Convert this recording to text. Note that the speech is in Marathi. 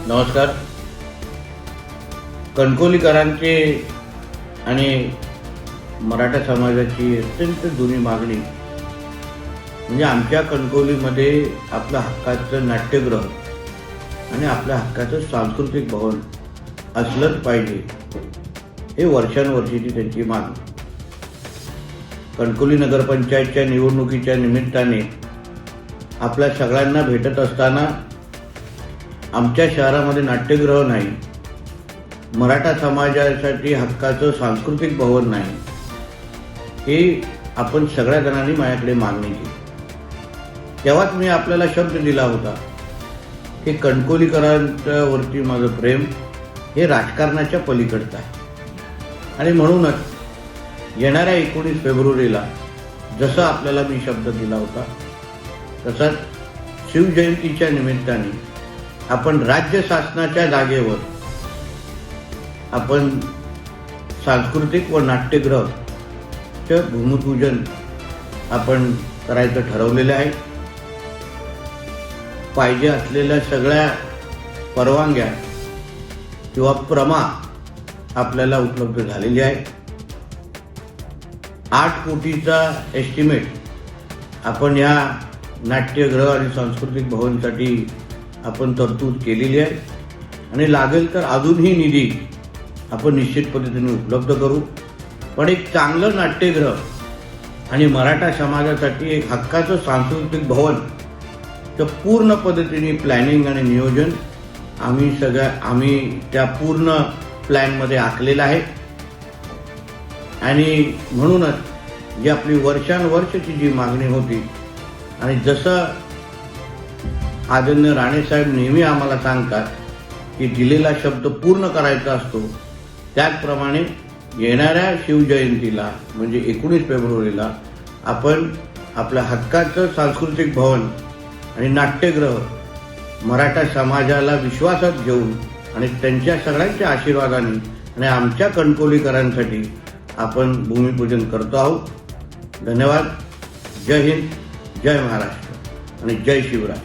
नमस्कार. कणकवलीकरांची आणि मराठा समाजाची अत्यंत जुनी मागणी म्हणजे आमच्या कणकवलीमध्ये आपल्या हक्काचं नाट्यगृह आणि आपल्या हक्काचं सांस्कृतिक भवन असलंच पाहिजे, हे वर्षानुवर्षीची त्यांची मागणी. कणकवली नगरपंचायतच्या निवडणुकीच्या निमित्ताने आपल्या सगळ्यांना भेटत असताना आमच्या शहरामध्ये नाट्यगृह नाही, मराठा समाजासाठी हक्काचं सांस्कृतिक भवन नाही, हे आपण सगळ्या जणांनी माझ्याकडे मागणी केली. तेव्हाच मी आपल्याला शब्द दिला होता की कणकवलीकरांवरती माझं प्रेम हे राजकारणाच्या पलीकडचं आहे आणि म्हणूनच येणाऱ्या 19 फेब्रुवारीला जसं आपल्याला मी शब्द दिला होता तसाच शिवजयंतीच्या निमित्ताने आपण राज्य शासनाच्या जागेवर आपण सांस्कृतिक व नाट्यगृहाचं भूमिपूजन आपण करायचं ठरवलेलं आहे. पाहिजे असलेल्या सगळ्या परवानग्या किंवा प्रमा आपल्याला उपलब्ध झालेली आहे. 8 कोटीचा एस्टिमेट आपण या नाट्यगृह आणि सांस्कृतिक भवनसाठी आपण तरतूद केलेली आहे आणि लागेल तर अजूनही निधी आपण निश्चित पद्धतीने उपलब्ध करू. पण एक चांगलं नाट्यगृह आणि मराठा समाजासाठी एक हक्काचं सांस्कृतिक भवन तर पूर्ण पद्धतीने प्लॅनिंग आणि नियोजन आम्ही त्या पूर्ण प्लॅनमध्ये आखलेलं आहे आणि म्हणूनच जी आपली वर्षानुवर्षाची जी मागणी होती आणि जसं आदरणीय राणेसाहेब नेहमी आम्हाला सांगतात की दिलेला शब्द पूर्ण करायचा असतो, त्याचप्रमाणे येणाऱ्या शिवजयंतीला म्हणजे 19 फेब्रुवारीला आपण आपल्या हक्काचं सांस्कृतिक भवन आणि नाट्यगृह मराठा समाजाला विश्वासात घेऊन आणि त्यांच्या सगळ्यांच्या आशीर्वादाने आणि आमच्या कणकवलीकरांसाठी आपण भूमिपूजन करतो आहोत. धन्यवाद. जय हिंद, जय महाराष्ट्र आणि जय शिवराय.